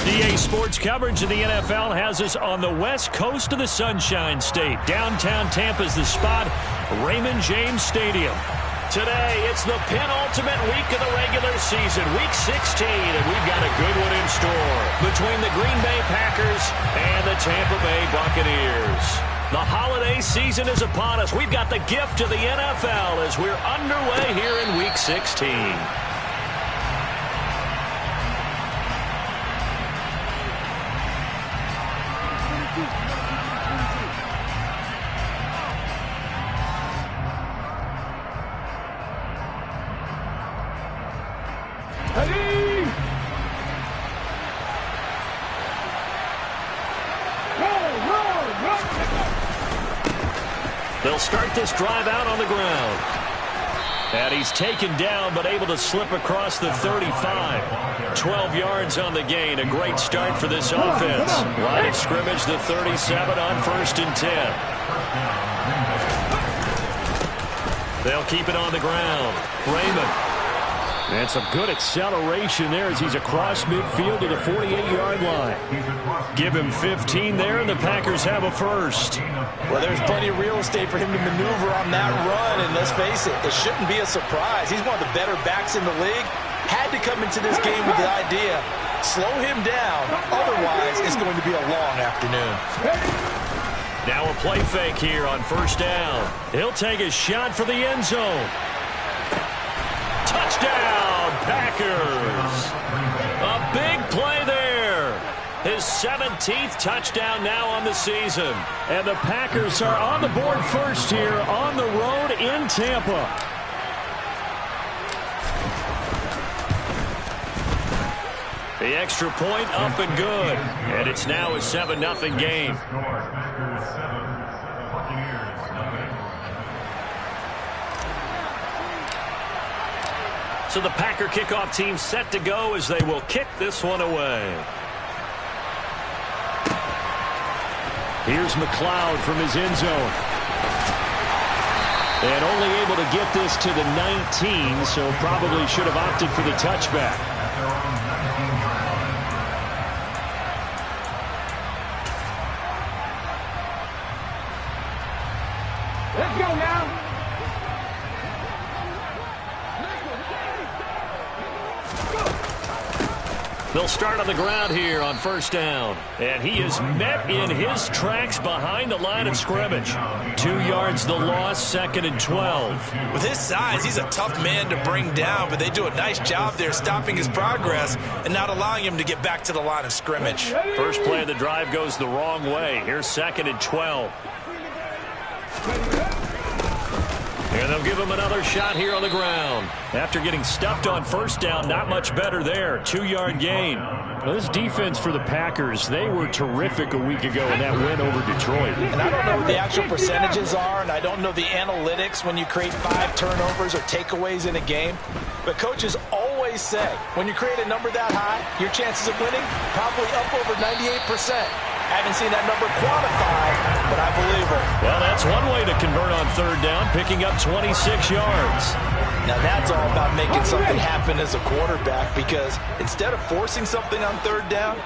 EA Sports coverage of the NFL has us on the west coast of the Sunshine State. Downtown Tampa's the spot, Raymond James Stadium. Today, it's the penultimate week of the regular season, Week 16, and we've got a good one in store between the Green Bay Packers and the Tampa Bay Buccaneers. The holiday season is upon us. We've got the gift of the NFL as we're underway here in Week 16. They'll start this drive out on the ground. And he's taken down but able to slip across the 35. 12 yards on the gain. A great start for this offense. Line of scrimmage, the 37 on 1st and 10. They'll keep it on the ground. Raymond. And some good acceleration there as he's across midfield to the 48-yard line. Give him 15 there, and the Packers have a first. Well, there's plenty of real estate for him to maneuver on that run, and let's face it, it shouldn't be a surprise. He's one of the better backs in the league. Had to come into this game with the idea, slow him down, otherwise it's going to be a long afternoon. Now a play fake here on 1st down. He'll take a shot for the end zone. Touchdown, Packers. A big play there. His 17th touchdown now on the season. And the Packers are on the board first here on the road in Tampa. The extra point up and good. And it's now a 7-0 game. So the Packer kickoff team set to go as they will kick this one away. Here's McLeod from his end zone. And only able to get this to the 19, so probably should have opted for the touchback. Let's go now. They'll start on the ground here on 1st down. And he is met in his tracks behind the line of scrimmage. 2 yards the loss, 2nd and 12. With his size, he's a tough man to bring down, but they do a nice job there stopping his progress and not allowing him to get back to the line of scrimmage. First play of the drive goes the wrong way. Here's 2nd and 12. And they'll give him another shot here on the ground. After getting stuffed on 1st down, not much better there. 2-yard gain. Well, this defense for the Packers, they were terrific a week ago in that win over Detroit. And I don't know what the actual percentages are, and I don't know the analytics when you create 5 turnovers or takeaways in a game. But coaches always say, when you create a number that high, your chances of winning probably up over 98%. I haven't seen that number quantified, but I believe her. Well, that's one way to convert on 3rd down, picking up 26 yards. Now, that's all about making something happen as a quarterback, because instead of forcing something on 3rd down,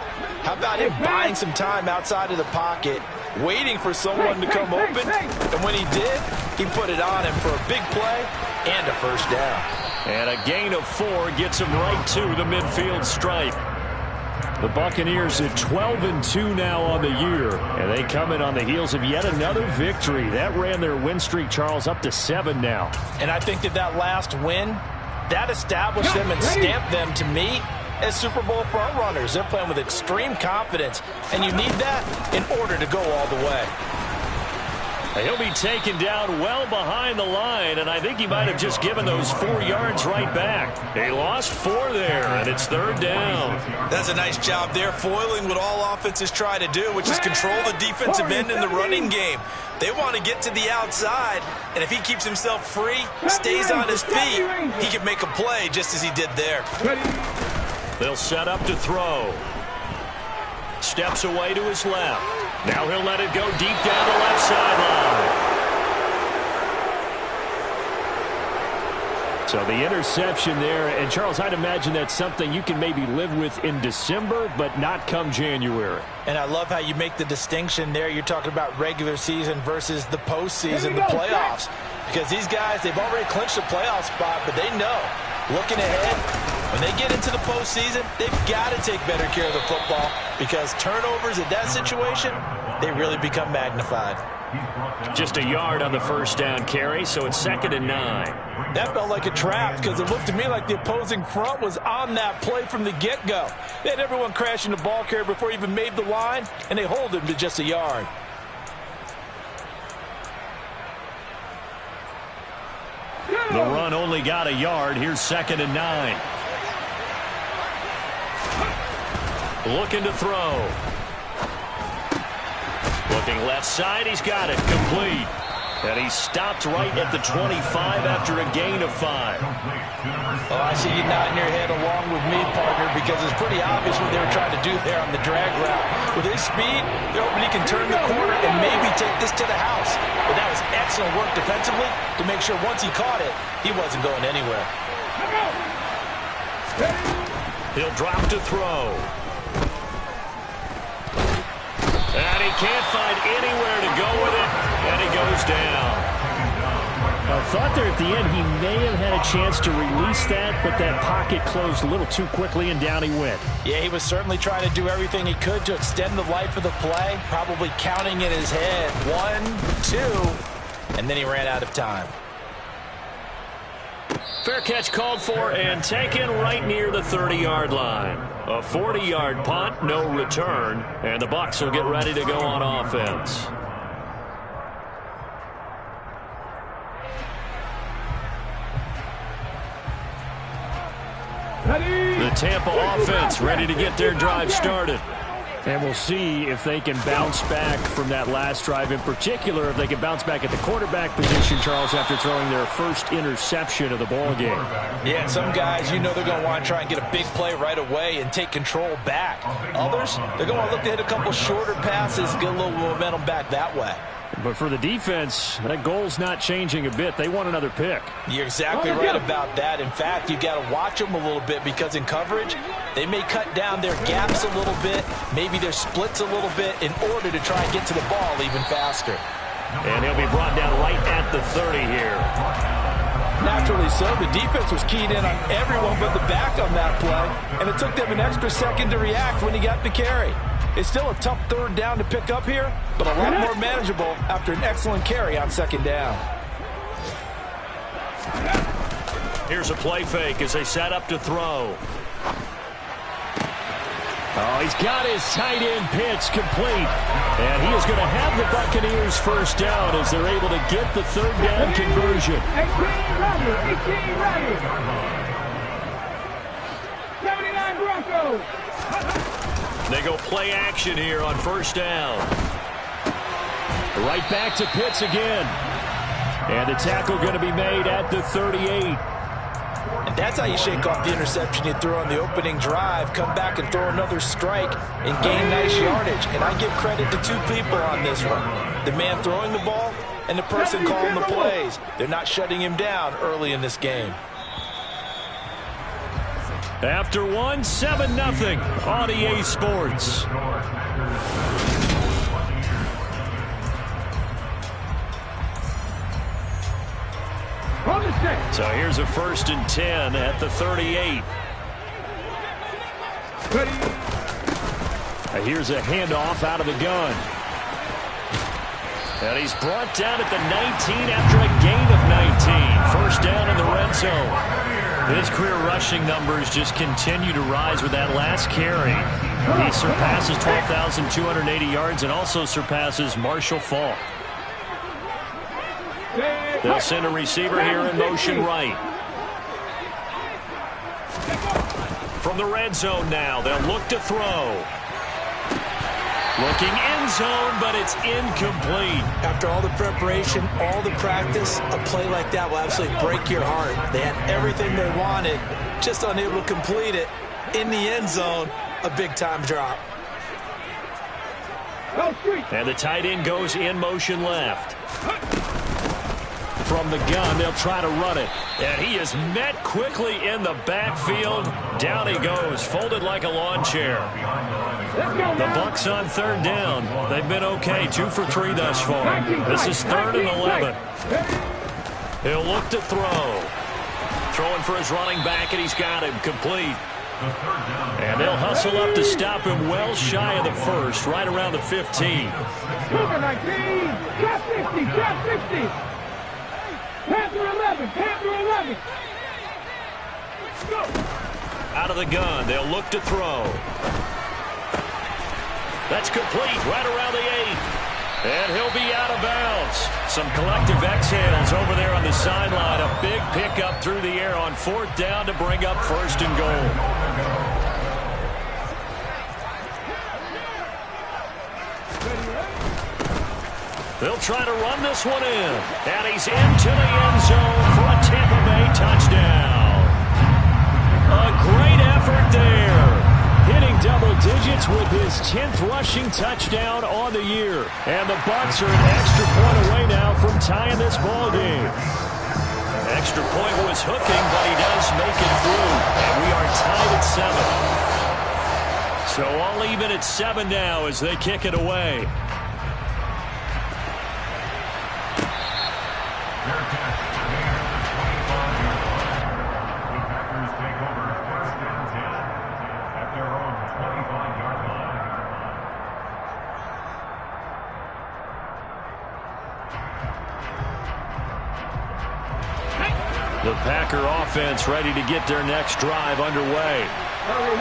how about him buying some time outside of the pocket, waiting for someone to come open, and when he did, he put it on him for a big play and a 1st down. And a gain of 4 gets him right to the midfield stripe. The Buccaneers at 12-2 now on the year, and they come in on the heels of yet another victory. That ran their win streak, Charles, up to 7 now. And I think that last win, that established them and stamped them, to me, as Super Bowl frontrunners. They're playing with extreme confidence, and you need that in order to go all the way. He'll be taken down well behind the line, and I think he might have just given those 4 yards right back. They lost 4 there, and it's 3rd down. That's a nice job there, foiling what all offenses try to do, which is control the defensive end in the running game. They want to get to the outside, and if he keeps himself free, stays on his feet, he can make a play just as he did there. They'll set up to throw. Steps away to his left. Now he'll let it go deep down the left sideline. So the interception there, and Charles, I'd imagine that's something you can maybe live with in December, but not come January. And I love how you make the distinction there. You're talking about regular season versus the postseason, the playoffs. Because these guys, they've already clinched a playoff spot, but they know, looking ahead, when they get into the postseason, they've got to take better care of the football because turnovers in that situation, they really become magnified. Just a yard on the first down carry, so it's 2nd and 9. That felt like a trap because it looked to me like the opposing front was on that play from the get-go. They had everyone crashing the ball carrier before he even made the line, and they hold him to just a yard. The run only got a yard. Here's 2nd and 9. Looking to throw. Looking left side, he's got it, complete. And he stopped right at the 25 after a gain of 5. Oh, I see you nodding your head along with me, partner, because it's pretty obvious what they were trying to do there on the drag route. With his speed, they're hoping he can turn the corner and maybe take this to the house. But that was excellent work defensively to make sure once he caught it, he wasn't going anywhere. He'll drop to throw. And he can't find anywhere to go with it, and he goes down. I thought there at the end he may have had a chance to release that, but that pocket closed a little too quickly, and down he went. Yeah, he was certainly trying to do everything he could to extend the life of the play, probably counting in his head 1, 2, and then he ran out of time. Fair catch called for and taken right near the 30-yard line. A 40-yard punt, no return, and the Bucs will get ready to go on offense. The Tampa offense ready to get their drive started. And we'll see if they can bounce back from that last drive, in particular if they can bounce back at the quarterback position, Charles, after throwing their first interception of the ball game. Yeah, and some guys, you know they're going to want to try and get a big play right away and take control back. Others, they're going to want to look to hit a couple shorter passes, get a little momentum back that way. But for the defense, that goal's not changing a bit. They want another pick. You're exactly right about that. In fact, you got to watch them a little bit because in coverage, they may cut down their gaps a little bit, maybe their splits a little bit in order to try and get to the ball even faster. And he'll be brought down right at the 30 here. Naturally so. The defense was keyed in on everyone but the back on that play, and it took them an extra second to react when he got the carry. It's still a tough 3rd down to pick up here, but a lot more manageable after an excellent carry on 2nd down. Here's a play fake as they set up to throw. Oh, he's got his tight end pitch complete. And he is going to have the Buccaneers first down as they're able to get the 3rd down conversion. 18 ready. 79 Broncos. They go play action here on 1st down. Right back to Pitts again. And the tackle going to be made at the 38. And that's how you shake off the interception you threw on the opening drive, come back and throw another strike and gain nice yardage. And I give credit to 2 people on this one. The man throwing the ball and the person calling the plays. They're not shutting him down early in this game. After 1, 7-0 on EA Sports. So here's a 1st and 10 at the 38. Here's a handoff out of the gun. And he's brought down at the 19 after a gain of 19. 1st down in the red zone. His career rushing numbers just continue to rise with that last carry. He surpasses 12,280 yards and also surpasses Marshall Faulk. They'll send a receiver here in motion right. From the red zone now, they'll look to throw. Looking end zone, but it's incomplete. After all the preparation, all the practice, a play like that will absolutely break your heart. They had everything they wanted, just unable to complete it. In the end zone, a big-time drop. And the tight end goes in motion left. from the gun. They'll try to run it. And he is met quickly in the backfield. Down he goes, folded like a lawn chair. The Bucs on third down. They've been okay, 2 for 3 thus far. This is 3rd and 11. He'll look to throw. Throwing for his running back, and he's got him complete. And they'll hustle up to stop him well shy of the first, right around the 15. Cougar 19, top 50, top 50. Panther 11, Panther 11. Go. Out of the gun, they'll look to throw. That's complete, right around the 8. And he'll be out of bounds. Some collective exhales over there on the sideline. A big pickup through the air on 4th down to bring up 1st and goal. They'll try to run this one in. And he's into the end zone for a Tampa Bay touchdown. A great effort there. Hitting double digits with his 10th rushing touchdown on the year. And the Bucs are an extra point away now from tying this ball game. Extra point was hooking, but he does make it through. And we are tied at 7. So all even at 7 now as they kick it away. The Packer offense ready to get their next drive underway.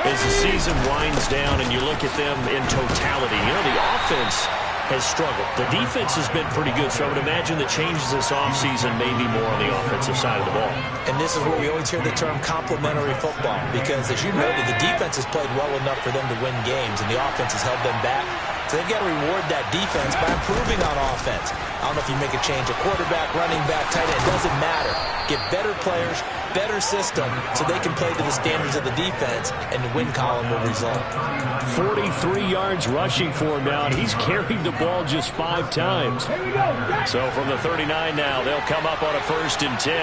As the season winds down and you look at them in totality, you know, the offense has struggled. The defense has been pretty good, so I would imagine the changes this offseason may be more on the offensive side of the ball. And this is where we always hear the term complementary football, because as you noted, the defense has played well enough for them to win games, and the offense has held them back. So they've got to reward that defense by improving on offense. I don't know if you make a change, a quarterback, running back, tight end, it doesn't matter. Get better players, better system, so they can play to the standards of the defense, and the win column will result. 43 yards rushing for him now, and he's carried the ball just 5 times. So from the 39 now, they'll come up on a 1st and 10.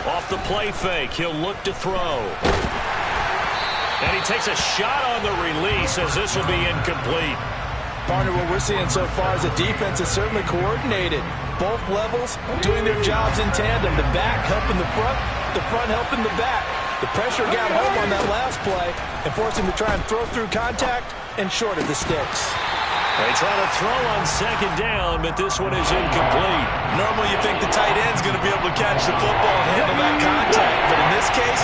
Off the play fake, he'll look to throw. And he takes a shot on the release as this will be incomplete. Partner, what we're seeing so far is the defense is certainly coordinated. Both levels doing their jobs in tandem. The back helping the front helping the back. The pressure got home on that last play and forced him to try and throw through contact and short of the sticks. They try to throw on 2nd down, but this one is incomplete. Normally you think the tight end's going to be able to catch the football and handle that contact, but in this case,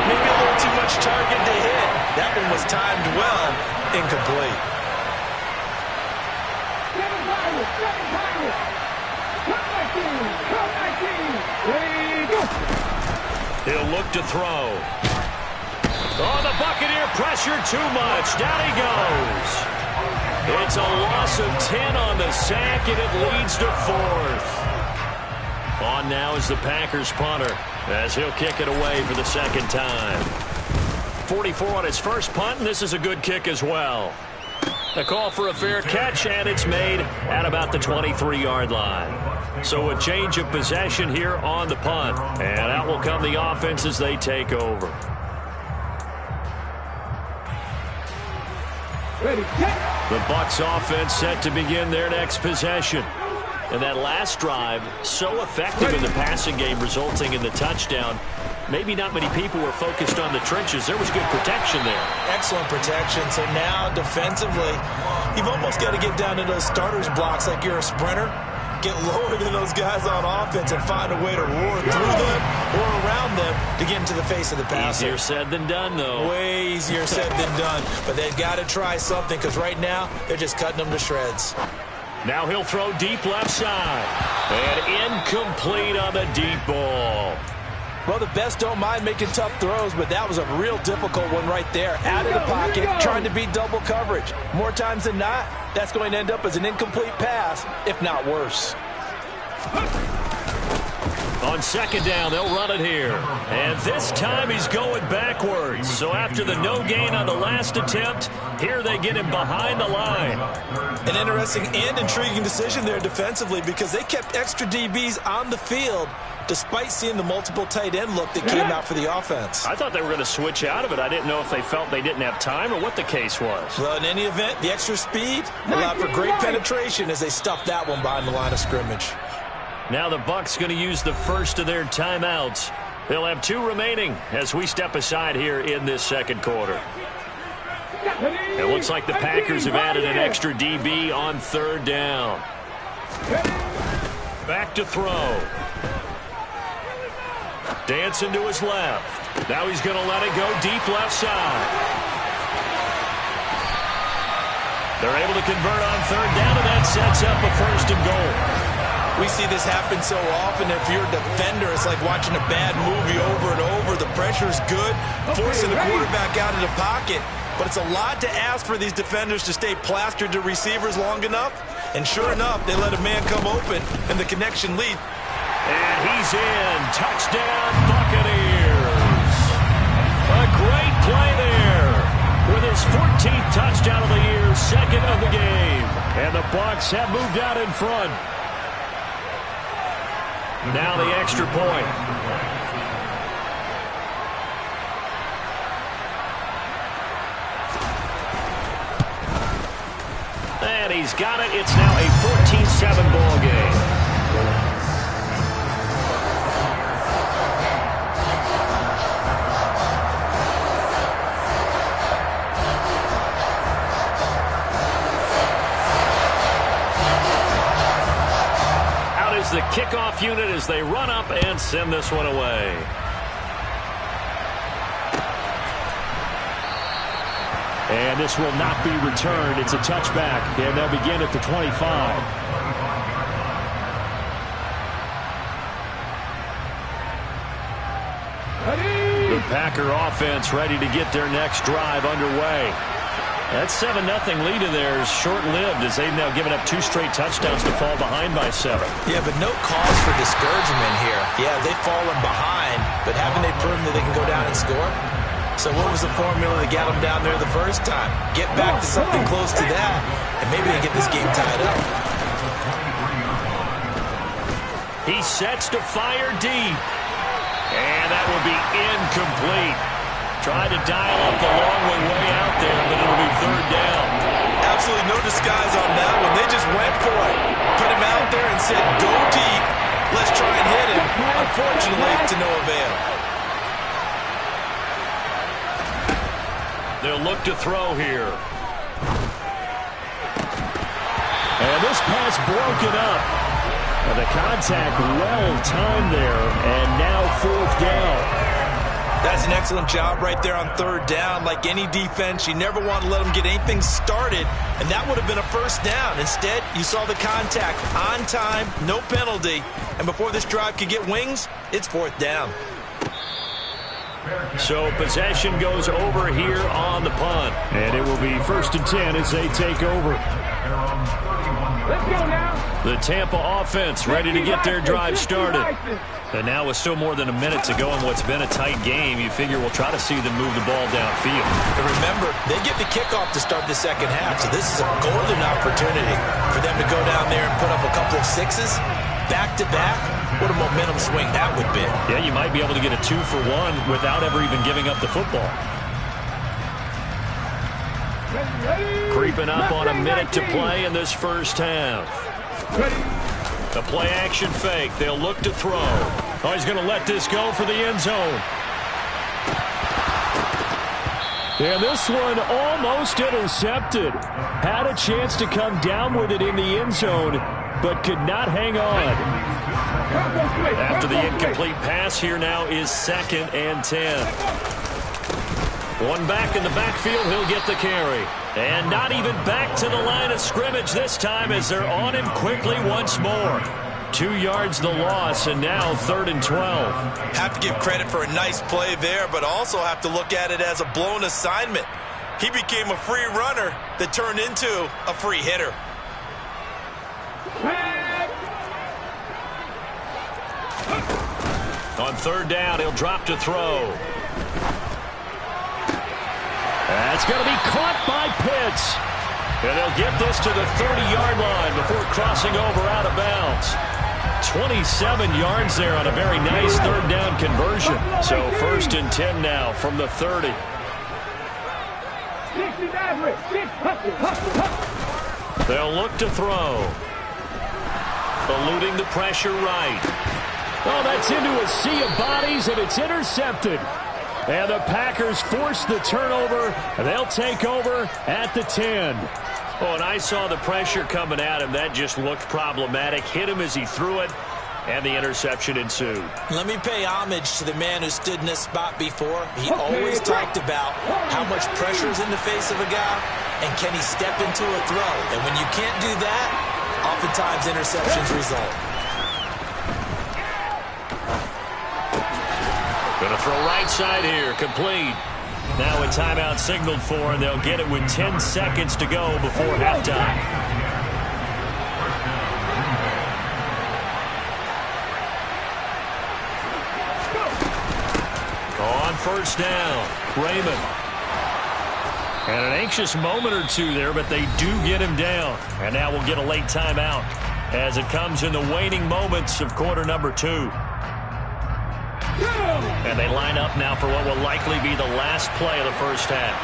maybe a little too much target to hit. That one was timed well, incomplete. He'll look to throw. Oh, the Buccaneer pressure too much. Down he goes. It's a loss of 10 on the sack, and it leads to 4th. On now is the Packers punter, as he'll kick it away for the 2nd time. 44 on his first punt, and this is a good kick as well. A call for a fair catch, and it's made at about the 23-yard line. So a change of possession here on the punt, and out will come the offense as they take over. The Bucs offense set to begin their next possession. And that last drive, so effective in the passing game, resulting in the touchdown. Maybe not many people were focused on the trenches. There was good protection there. Excellent protection. So now defensively, you've almost got to get down to those starters blocks like you're a sprinter. Get lower than those guys on offense and find a way to roar through them or around them to get into the face of the passer. Easier said than done, though. Way easier said than done. But they've got to try something, because right now they're just cutting them to shreds. Now he'll throw deep left side. And incomplete on the deep ball. Well, the best don't mind making tough throws, but that was a real difficult one right there. Out of the pocket, trying to beat double coverage. More times than not, that's going to end up as an incomplete pass, if not worse. On second down, they'll run it here. And this time he's going backwards. So after the no gain on the last attempt, here they get him behind the line. An interesting and intriguing decision there defensively because they kept extra DBs on the field despite seeing the multiple tight end look that came out for the offense. I thought they were going to switch out of it. I didn't know if they felt they didn't have time or what the case was. Well, in any event, the extra speed allowed for great penetration as they stuffed that one behind the line of scrimmage. Now the Bucs going to use the first of their timeouts. They'll have 2 remaining as we step aside here in this second quarter. It looks like the Packers have added an extra DB on third down. Back to throw. Dancing to his left. Now he's going to let it go deep left side. They're able to convert on third down, and that sets up a 1st and goal. We see this happen so often. If you're a defender, it's like watching a bad movie over and over. The pressure's good, forcing the quarterback out of the pocket. But it's a lot to ask for these defenders to stay plastered to receivers long enough. And sure enough, they let a man come open, and the connection lead. And he's in. Touchdown, Buccaneers. A great play there. With his 14th touchdown of the year, 2nd of the game. And the Bucs have moved out in front. Now the extra point. And he's got it. It's now a 14-7 ball game. The kickoff unit as they run up and send this one away. And this will not be returned. It's a touchback, and they'll begin at the 25. The Packer offense ready to get their next drive underway. That 7-0 lead of theirs short-lived as they've now given up 2 straight touchdowns to fall behind by 7. Yeah, but no cause for discouragement here. Yeah, they've fallen behind, but haven't they proven that they can go down and score? So what was the formula that got them down there the first time? Get back to something close to that, and maybe they get this game tied up. He sets to fire deep. And that will be incomplete. Tried to dial up the long way out there, but it'll be third down. Absolutely no disguise on that one. They just went for it. Put him out there and said, go deep. Let's try and hit him. Unfortunately, to no avail. They'll look to throw here. And this pass broken up. And the contact well timed there, and now 4th down. That's an excellent job right there on third down. Like any defense, you never want to let them get anything started, and that would have been a 1st down. Instead, you saw the contact on time, no penalty, and before this drive could get wings, it's 4th down. So possession goes over here on the punt, and it will be 1st and 10 as they take over. Let's go now. The Tampa offense ready to get their drive started. And now with still more than a minute to go in what's been a tight game, you figure we'll try to see them move the ball downfield. And remember, they get the kickoff to start the second half, so this is a golden opportunity for them to go down there and put up a couple of 6s back-to-back. What a momentum swing that would be. Yeah, you might be able to get a 2-for-1 without ever even giving up the football. Creeping up on a minute to play in this first half. The play action fake. They'll look to throw. Oh, he's going to let this go for the end zone. And this one almost intercepted. Had a chance to come down with it in the end zone, but could not hang on. After the incomplete pass, here now is 2nd and 10. One back in the backfield, he'll get the carry. And not even back to the line of scrimmage this time as they're on him quickly once more. 2 yards the loss, and now 3rd and 12. Have to give credit for a nice play there, but also have to look at it as a blown assignment. He became a free runner that turned into a free hitter. On third down, he'll drop to throw. That's going to be caught by Pitts. And they'll get this to the 30-yard line before crossing over out of bounds. 27 yards there on a very nice third down conversion. So 1st and 10 now from the 30. They'll look to throw. Eluding the pressure right. Oh, that's into a sea of bodies, and it's intercepted. And the Packers force the turnover. They'll take over at the 10. Oh, and I saw the pressure coming at him. That just looked problematic. Hit him as he threw it, and the interception ensued. Let me pay homage to the man who stood in this spot before. He always talked about how much pressure is in the face of a guy, and can he step into a throw. And when you can't do that, oftentimes interceptions result. Going to throw right side here, complete. Now a timeout signaled for, and they'll get it with 10 seconds to go before halftime. On first down, Raymond. And an anxious moment or two there, but they do get him down. And now we'll get a late timeout as it comes in the waning moments of quarter number 2. And they line up now for what will likely be the last play of the first half.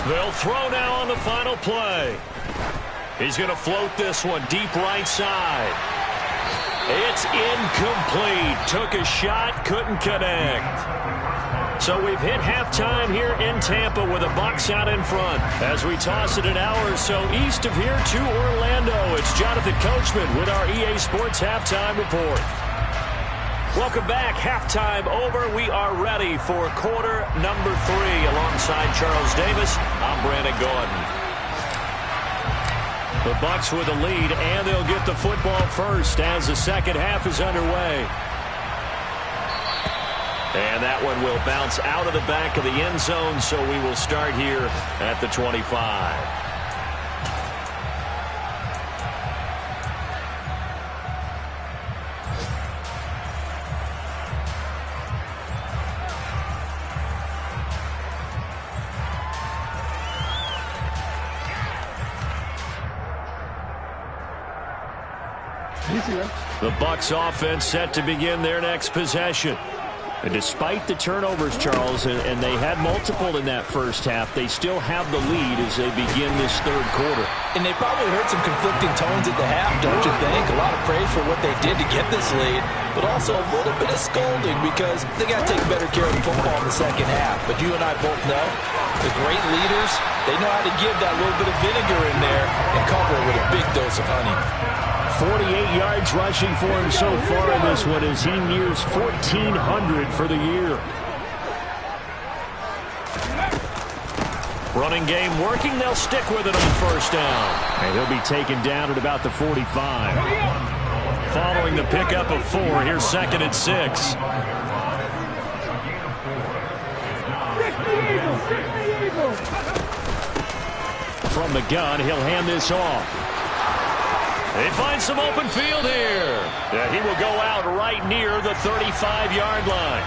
They'll throw now on the final play. He's going to float this one deep right side. It's incomplete. Took a shot, couldn't connect. So we've hit halftime here in Tampa with the Bucs out in front. As we toss it an hour or so east of here to Orlando, it's Jonathan Coachman with our EA Sports Halftime Report. Welcome back. Halftime over. We are ready for quarter number 3. Alongside Charles Davis, I'm Brandon Gaudin. The Bucs with a lead, and they'll get the football first as the second half is underway. And that one will bounce out of the back of the end zone, so we will start here at the 25. The Bucs offense set to begin their next possession. And despite the turnovers, Charles, and they had multiple in that first half, they still have the lead as they begin this third quarter. And they probably heard some conflicting tones at the half, don't you think? A lot of praise for what they did to get this lead, but also a little bit of scolding because they got to take better care of the football in the second half. But you and I both know the great leaders, they know how to give that little bit of vinegar in there and cover it with a big dose of honey. 48 yards rushing for him so far in this one as he nears 1,400 for the year. Running game working. They'll stick with it on first down. And he'll be taken down at about the 45. Following the pickup of 4, here's 2nd and 6. From the gun, he'll hand this off. They find some open field here. Yeah, he will go out right near the 35-yard line.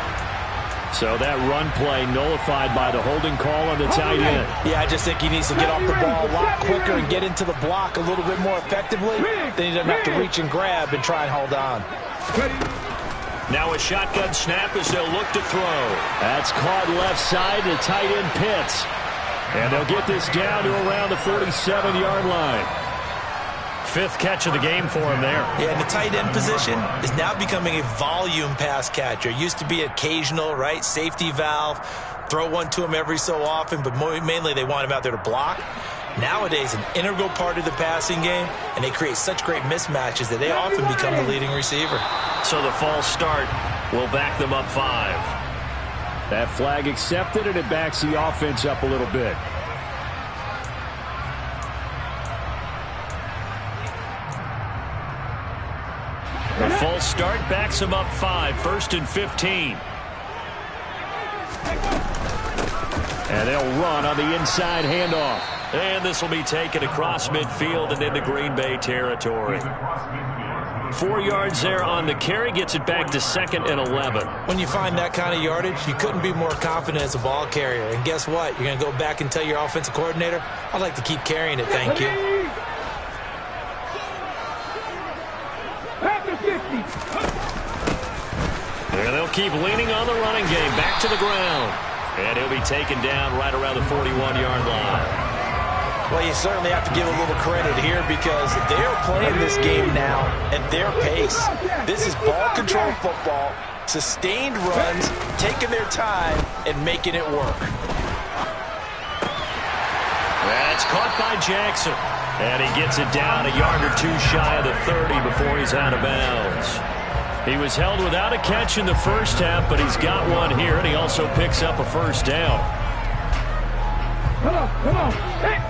So that run play nullified by the holding call on the tight end. Yeah, I just think he needs to get off the ball a lot quicker and get into the block a little bit more effectively. Then he doesn't have to reach and grab and try and hold on. Now a shotgun snap as they'll look to throw. That's caught left side to tight end Pitts. And they'll get this down to around the 47-yard line. 5th catch of the game for him there. Yeah, and the tight end position is now becoming a volume pass catcher. Used to be occasional, right? Safety valve. Throw one to him every so often, but mainly they want him out there to block. Nowadays, an integral part of the passing game, and they create such great mismatches that they often become the leading receiver. So the false start will back them up 5. That flag accepted, and it backs the offense up a little bit. The false start backs him up 5, 1st and 15. And they'll run on the inside handoff. And this will be taken across midfield and into Green Bay territory. 4 yards there on the carry, gets it back to 2nd and 11. When you find that kind of yardage, you couldn't be more confident as a ball carrier. And guess what? You're going to go back and tell your offensive coordinator, I'd like to keep carrying it, thank you. And they'll keep leaning on the running game. Back to the ground. And he'll be taken down right around the 41-yard line. Well, you certainly have to give a little credit here because they're playing this game now at their pace. This is ball control football, sustained runs, taking their time, and making it work. That's caught by Jackson. And he gets it down a yard or two shy of the 30 before he's out of bounds. He was held without a catch in the first half, but he's got one here, and he also picks up a first down. Come on. Hey.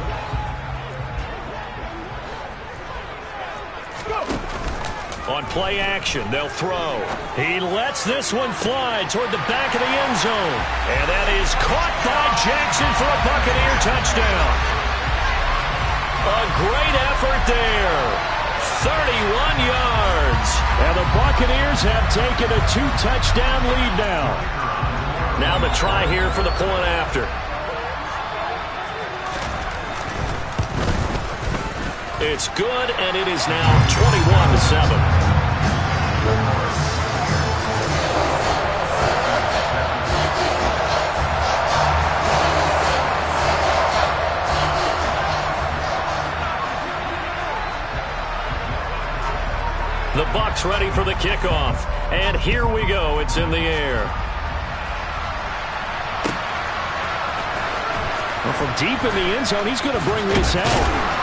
On play action, they'll throw. He lets this one fly toward the back of the end zone. And that is caught by Jackson for a Buccaneer touchdown. A great effort there. 31 yards. And the Buccaneers have taken a 2-touchdown lead now. Now the try here for the point after. It's good, and it is now 21-7. The Bucs ready for the kickoff. And here we go. It's in the air. Well, from deep in the end zone, he's going to bring this out.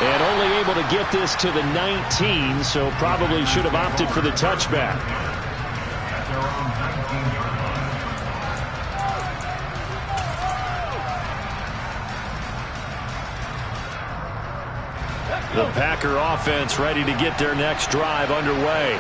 And only able to get this to the 19, so probably should have opted for the touchback. At their own 19-yard line. The Packer offense ready to get their next drive underway.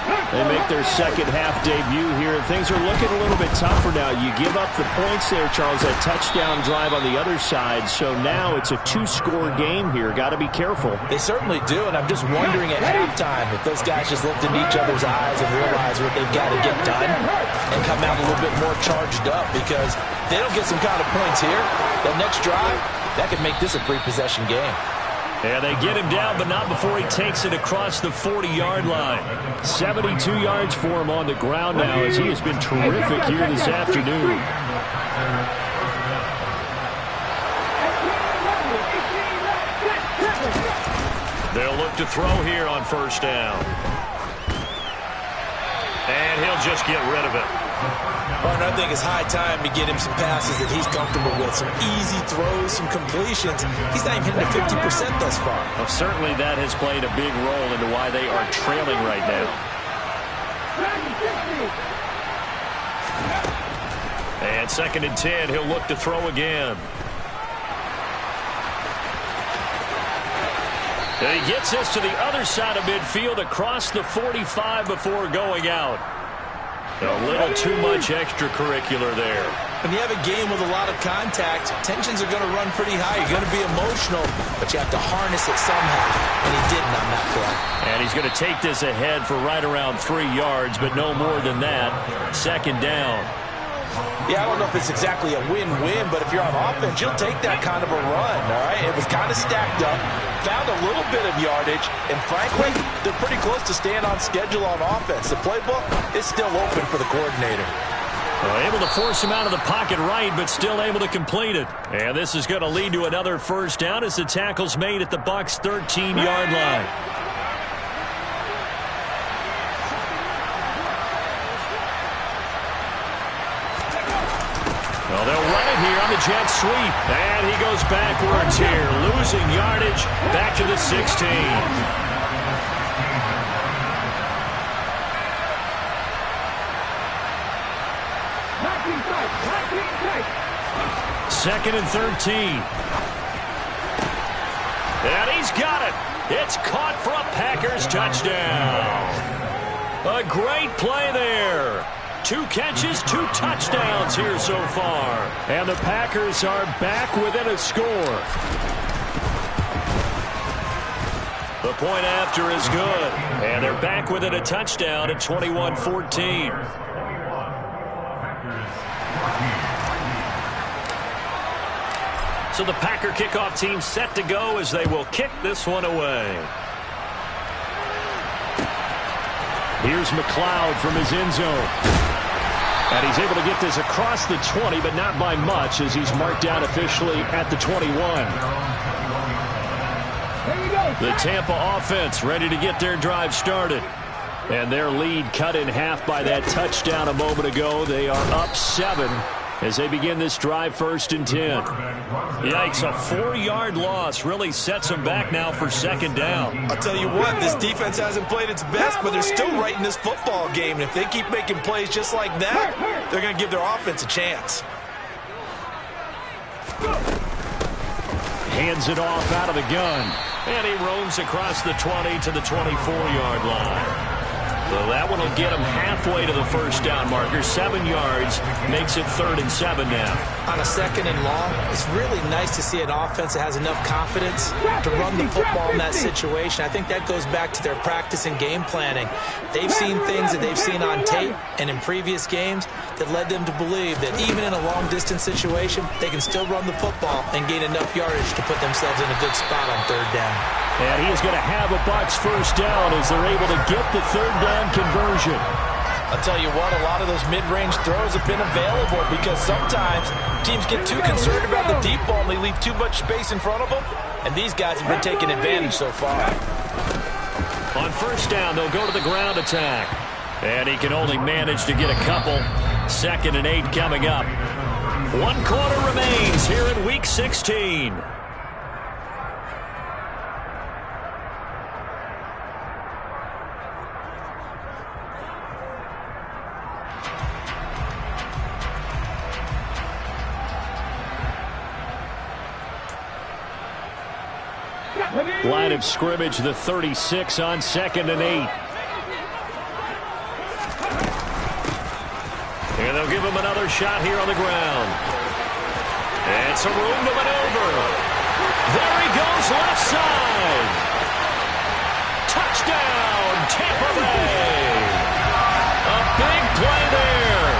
They make their second half debut here, and things are looking a little bit tougher now. You give up the points there, Charles, that touchdown drive on the other side, so now it's a 2-score game here. Got to be careful. They certainly do, and I'm just wondering at halftime if those guys just looked into each other's eyes and realize what they've got to get done and come out a little bit more charged up, because they don't get some kind of points here. That next drive, that could make this a 3-possession game. Yeah, they get him down, but not before he takes it across the 40-yard line. 72 yards for him on the ground now, as he has been terrific here this afternoon. They'll look to throw here on first down. And he'll just get rid of it. Well, I think it's high time to get him some passes that he's comfortable with, some easy throws, some completions. He's not even hitting to 50% thus far. Well, certainly that has played a big role into why they are trailing right now. And 2nd and 10, he'll look to throw again. And he gets this to the other side of midfield across the 45 before going out. A little too much extracurricular there. When you have a game with a lot of contact, tensions are going to run pretty high. You're going to be emotional, but you have to harness it somehow, and he didn't on that play. And he's going to take this ahead for right around 3 yards, but no more than that. 2nd down. Yeah, I don't know if it's exactly a win-win, but if you're on offense, you'll take that kind of a run, all right? It was kind of stacked up, found a little bit of yardage, and frankly, they're pretty close to staying on schedule on offense. The playbook is still open for the coordinator. Well, able to force him out of the pocket right, but still able to complete it. And this is going to lead to another first down as the tackle's made at the Bucs' 13-yard line. Well, they'll run it here on the jet sweep. And he goes backwards here, losing yardage back to the 16. Second and 13. And he's got it. It's caught for a Packers touchdown. A great play there. 2 catches, 2 touchdowns here so far. And the Packers are back within a score. The point after is good. And they're back within a touchdown at 21-14. So the Packer kickoff team set to go as they will kick this one away. Here's McLeod from his end zone. And he's able to get this across the 20, but not by much as he's marked down officially at the 21. The Tampa offense ready to get their drive started. And their lead cut in half by that touchdown a moment ago. They are up 7 as they begin this drive 1st and 10. Yikes, a 4-yard loss really sets them back now for 2nd down. I'll tell you what, this defense hasn't played its best, but they're still right in this football game. And if they keep making plays just like that, they're going to give their offense a chance. Hands it off out of the gun. And he roams across the 20 to the 24-yard line. So that one will get him halfway to the 1st down marker. 7 yards makes it 3rd and 7 now. On a 2nd and long, it's really nice to see an offense that has enough confidence to run the football in that situation. I think that goes back to their practice and game planning. They've seen things that they've seen on tape and in previous games that led them to believe that even in a long-distance situation, they can still run the football and gain enough yardage to put themselves in a good spot on 3rd down. And he is going to have a Bucs 1st down as they're able to get the 3rd down conversion. I'll tell you what, a lot of those mid-range throws have been available because sometimes teams get too concerned about the deep ball and they leave too much space in front of them. And these guys have been taking advantage so far. On 1st down, they'll go to the ground attack. And he can only manage to get a couple. 2nd and 8 coming up. 1 quarter remains here in Week 16. Line of scrimmage, the 36 on 2nd and 8. And they'll give him another shot here on the ground. And some room to maneuver. There he goes, left side. Touchdown, Tampa Bay. A big play there.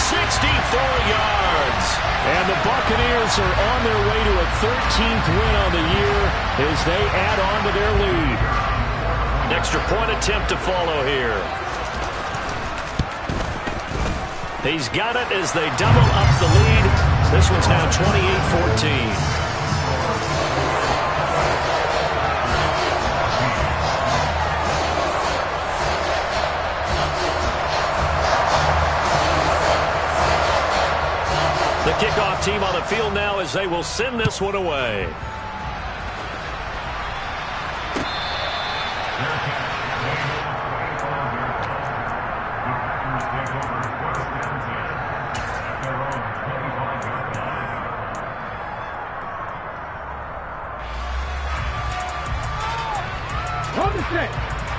64 yards. And the Buccaneers are on their way to a 13th win on the year as they add on to their lead. An extra point attempt to follow here. He's got it as they double up the lead. This one's now 28-14. The kickoff team on the field now as they will send this one away.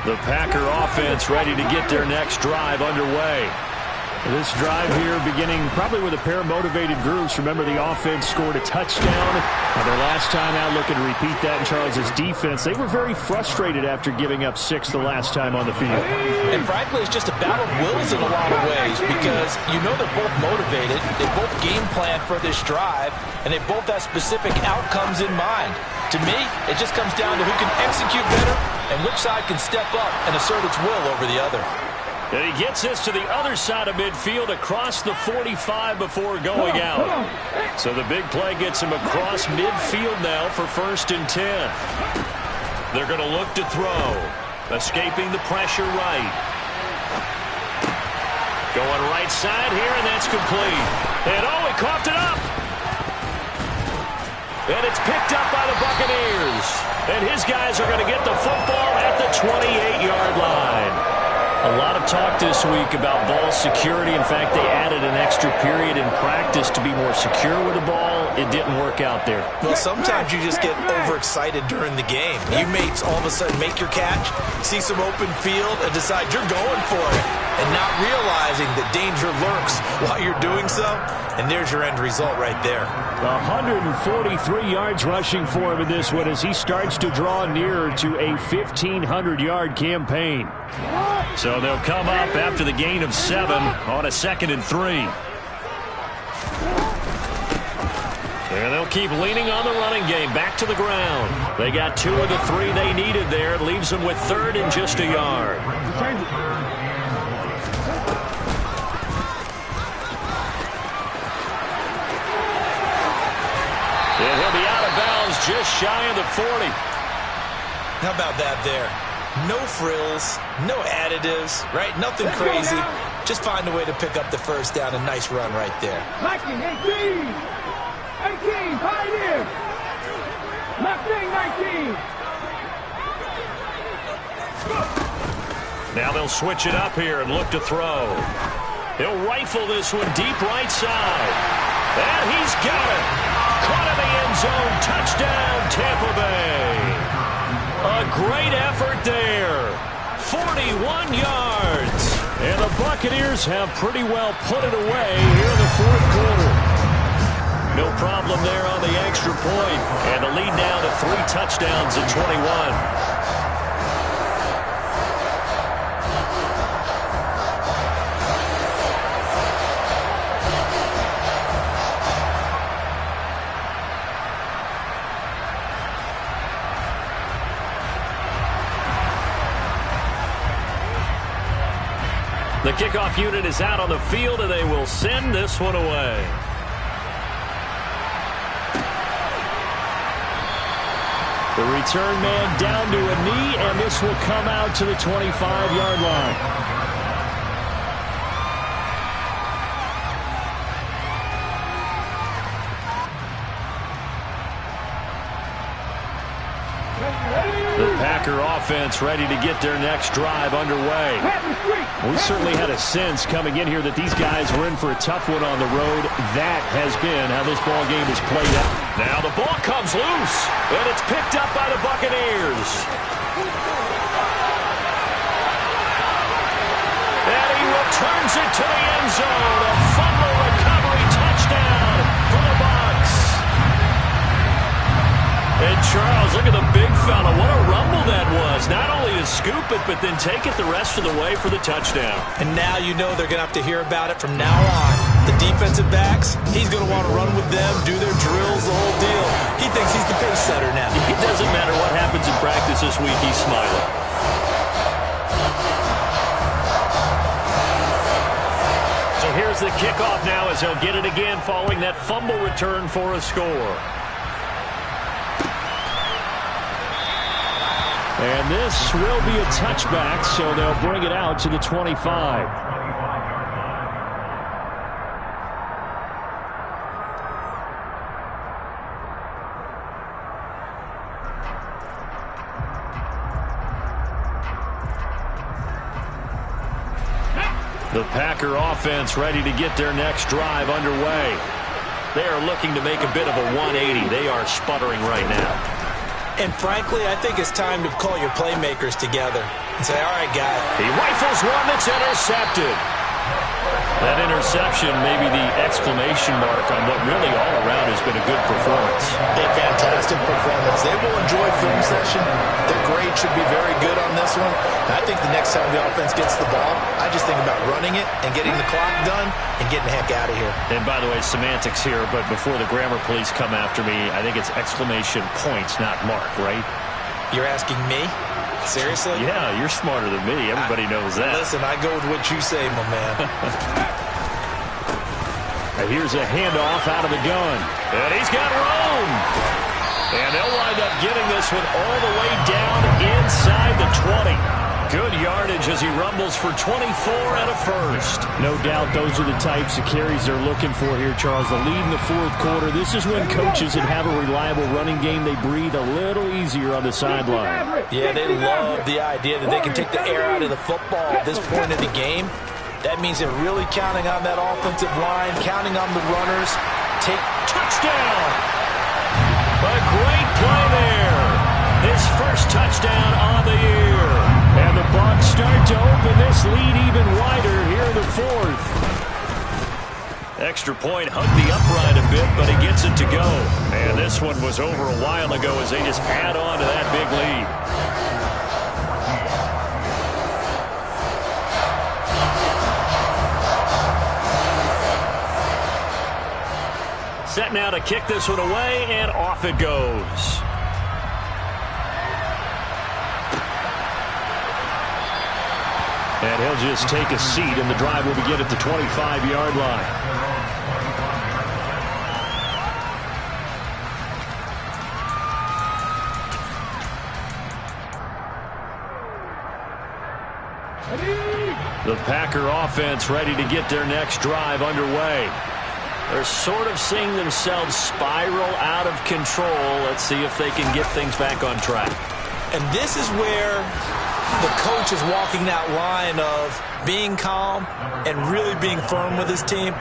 The Packer offense ready to get their next drive underway. This drive here beginning probably with a pair of motivated groups. Remember, the offense scored a touchdown. Their last time out, looking to repeat that in Charles' defense. They were very frustrated after giving up 6 the last time on the field. And frankly, it's just a battle of wills in a lot of ways because you know they're both motivated. They both game plan for this drive, and they both have specific outcomes in mind. To me, it just comes down to who can execute better and which side can step up and assert its will over the other. And he gets this to the other side of midfield across the 45 before going out. So the big play gets him across midfield now for 1st and 10. They're going to look to throw. Escaping the pressure right. Going right side here, and that's complete. And oh, he coughed it up. And it's picked up by the Buccaneers. And his guys are going to get the football at the 28-yard line. A lot of talk this week about ball security. In fact, they added an extra period in practice to be more secure with the ball. It didn't work out there. Well, sometimes you just get overexcited during the game. You may all of a sudden make your catch, see some open field, and decide you're going for it, and not realize realizing the danger lurks while you're doing so, and there's your end result right there. 143 yards rushing for him in this one as he starts to draw nearer to a 1,500-yard campaign. So they'll come up after the gain of 7 on a 2nd and 3. And they'll keep leaning on the running game. Back to the ground. They got 2 of the 3 they needed there. It leaves them with 3rd and just a yard. And he'll be out of bounds just shy of the 40. How about that there? No frills, no additives, right? Nothing crazy. Just find a way to pick up the first down. A nice run right there. 18, Pioneer! Left wing, 19! Now they'll switch it up here and look to throw. He'll rifle this one deep right side. And he's got it. Caught in the end zone. Touchdown, Tampa Bay. A great effort there. 41 yards. And the Buccaneers have pretty well put it away here in the 4th quarter. No problem there on the extra point. And the lead down to 3 touchdowns at 21. The kickoff unit is out on the field, and they will send this one away. The return man down to a knee, and this will come out to the 25-yard line. The Packer offense ready to get their next drive underway. We certainly had a sense coming in here that these guys were in for a tough one on the road. That has been how this ball game is played out. Now the ball comes loose, and it's picked up by the Buccaneers. And he returns it to the end zone. A fumble recovery touchdown for the Bucs. And Charles, look at the big fella. What a rumble that was. Not only to scoop it, but then take it the rest of the way for the touchdown. And now you know they're going to have to hear about it from now on. The defensive backs, he's going to want to run with them, do their drills, the whole deal. He thinks he's the pace setter now. It doesn't matter what happens in practice this week, he's smiling. So here's the kickoff now as he'll get it again following that fumble return for a score. And this will be a touchback, so they'll bring it out to the 25. The Packer offense ready to get their next drive underway. They are looking to make a bit of a 180. They are sputtering right now. And frankly, I think it's time to call your playmakers together and say, all right, guy. He rifles one that's intercepted. That interception may be the exclamation mark on what really all around has been a good performance. A fantastic performance. They will enjoy film session. Their grade should be very good on this one. And I think the next time the offense gets the ball, I just think about running it and getting the clock done and getting the heck out of here. And by the way, semantics here, but before the grammar police come after me, I think it's exclamation points, not mark, right? You're asking me? Seriously? Yeah, you're smarter than me. Everybody knows that. Listen, I go with what you say, my man. And here's a handoff out of the gun. And he's got room. And they'll wind up getting this one all the way down inside the 20. Good yardage as he rumbles for 24 and a first. No doubt those are the types of carries they're looking for here, Charles. The lead in the 4th quarter. This is when coaches that have a reliable running game, they breathe a little easier on the sideline. Yeah, they love the idea that they can take the air out of the football at this point of the game. That means they're really counting on that offensive line, counting on the runners. Take touchdown! A great play there. His first touchdown on the year. And the Bucs start to open this lead even wider here in the 4th. Extra point, hugged the upright a bit, but he gets it to go. And this one was over a while ago as they just add on to that big lead. Set now to kick this one away, and off it goes. And he'll just take a seat, and the drive will begin at the 25-yard line. The Packer offense ready to get their next drive underway. They're sort of seeing themselves spiral out of control. Let's see if they can get things back on track. And this is where the coach is walking that line of being calm and really being firm with his team.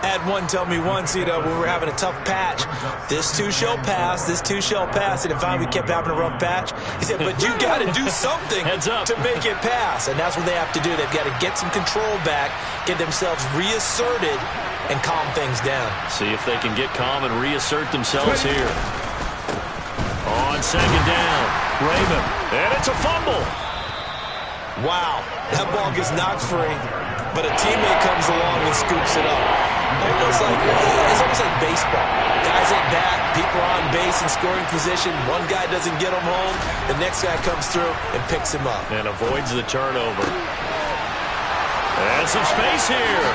I had one tell me once, when we were having a tough patch, this too shall pass, this too shall pass. And if finally we kept having a rough patch, he said, but you got to do something to make it pass. And that's what they have to do. They've got to get some control back, get themselves reasserted, and calm things down. See if they can get calm and reassert themselves here. On second down, Raymond, and it's a fumble. Wow, that ball gets knocked free, but a teammate comes along and scoops it up. It's almost like baseball. Guys at bat, people are on base in scoring position. One guy doesn't get him home. The next guy comes through and picks him up. And avoids the turnover. And some space here.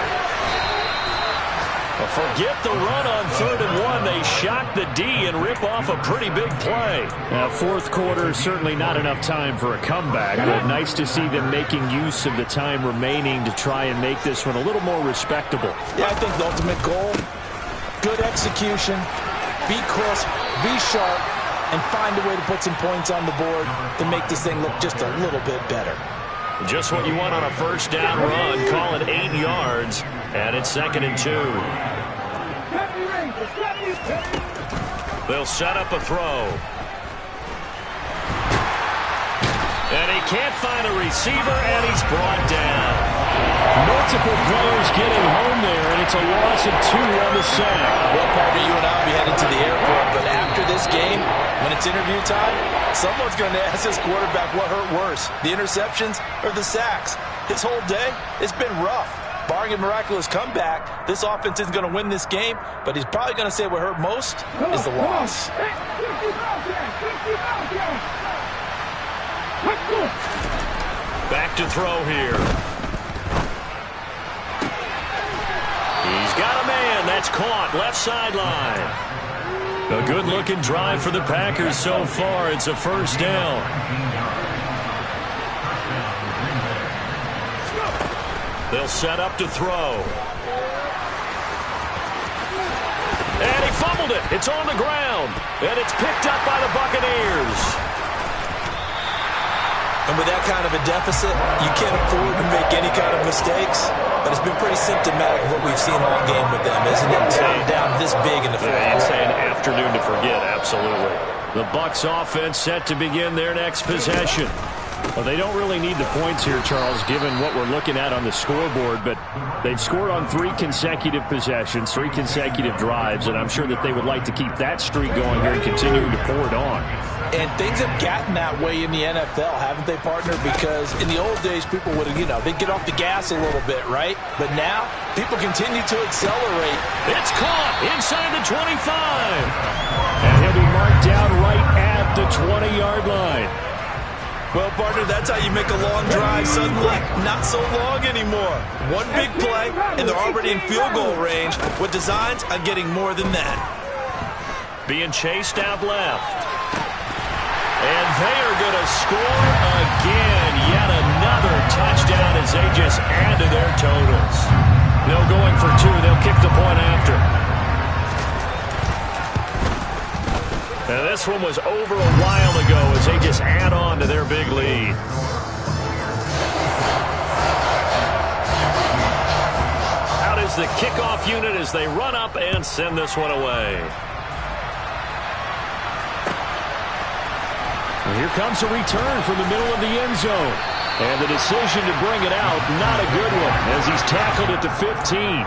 Forget the run on 3rd and 1. They shock the D and rip off a pretty big play. Now, fourth quarter, certainly not enough time for a comeback, but nice to see them making use of the time remaining to try and make this one a little more respectable. Yeah, I think the ultimate goal, good execution, be crisp, be sharp, and find a way to put some points on the board to make this thing look just a little bit better. Just what you want on a first down run. Call it 8 yards, and it's 2nd and 2. They'll set up a throw. And he can't find a receiver, and he's brought down. Multiple players getting home there, and it's a loss of 2 on the sack. Well, Parker, you and I will be headed to the airport, but after this game, when it's interview time, someone's going to ask this quarterback what hurt worse, the interceptions or the sacks. His whole day, it's been rough. Barring a miraculous comeback, this offense isn't going to win this game, but he's probably going to say what hurt most is the loss. Back to throw here. He's got a man. That's caught. Left sideline. A good-looking drive for the Packers so far. It's a first down. They'll set up to throw. And he fumbled it. It's on the ground. And it's picked up by the Buccaneers. And with that kind of a deficit, you can't afford to make any kind of mistakes. But it's been pretty symptomatic of what we've seen all game with them, isn't it? Down this big in the fourth. It's an afternoon to forget, absolutely. The Bucs offense set to begin their next possession. Well, they don't really need the points here, Charles, given what we're looking at on the scoreboard, but they've scored on 3 consecutive possessions, 3 consecutive drives, and I'm sure that they would like to keep that streak going here and continuing to pour it on. And things have gotten that way in the NFL, haven't they, partner? Because in the old days, people would have, they'd get off the gas a little bit, right? But now, people continue to accelerate. It's caught inside the 25. And he'll be marked down right at the 20-yard line. Well, partner, that's how you make a long drive suddenly not so long anymore. One big play, and they're already in field goal range with designs on getting more than that. Being chased out left. And they are going to score again. Yet another touchdown as they just add to their totals. No going for 2. They'll kick the point after. Now this one was over a while ago as they just add on to their big lead. Out is the kickoff unit as they run up and send this one away. And here comes a return from the middle of the end zone. And the decision to bring it out, not a good one, as he's tackled at the 15.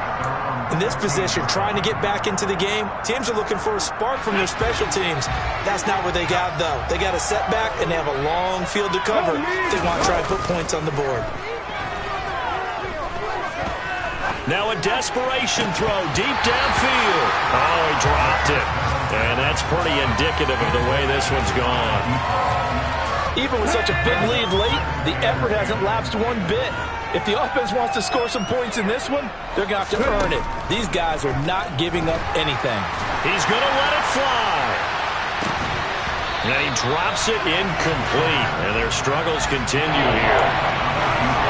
In this position, trying to get back into the game, teams are looking for a spark from their special teams. That's not what they got, though. They got a setback, and they have a long field to cover if they want to try and put points on the board. Now a desperation throw deep downfield. Oh, he dropped it. And that's pretty indicative of the way this one's gone. Even with such a big lead late, the effort hasn't lapsed one bit. If the offense wants to score some points in this one, they're going to have to earn it. These guys are not giving up anything. He's going to let it fly. And he drops it incomplete. And their struggles continue here.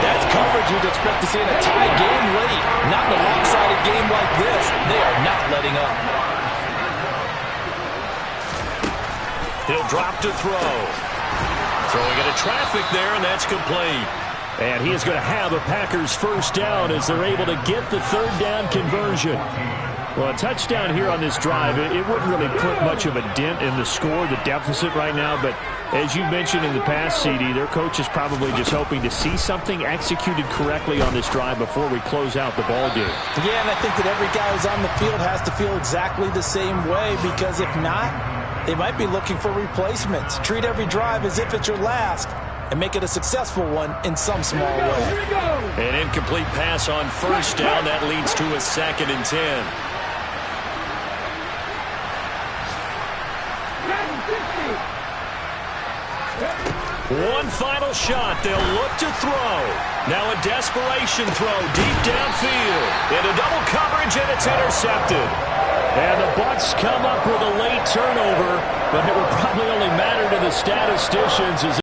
That's coverage you'd expect to see in a tie game late. Not in a lopsided game like this. They are not letting up. He'll drop to throw. Throwing into traffic there, and that's complete. And he is going to have a Packers first down as they're able to get the third down conversion. Well, a touchdown here on this drive, it wouldn't really put much of a dent in the score, the deficit right now. But as you mentioned in the past, CD, their coach is probably just hoping to see something executed correctly on this drive before we close out the ball game. Yeah, and I think that every guy who's on the field has to feel exactly the same way, because if not, they might be looking for replacements. Treat every drive as if it's your last and make it a successful one in some small way. An incomplete pass on first down. That leads to a 2nd and 10. One final shot. They'll look to throw. Now a desperation throw deep downfield. Into double coverage, and it's intercepted. And the Bucs come up with a late turnover, but it will probably only matter to the statisticians as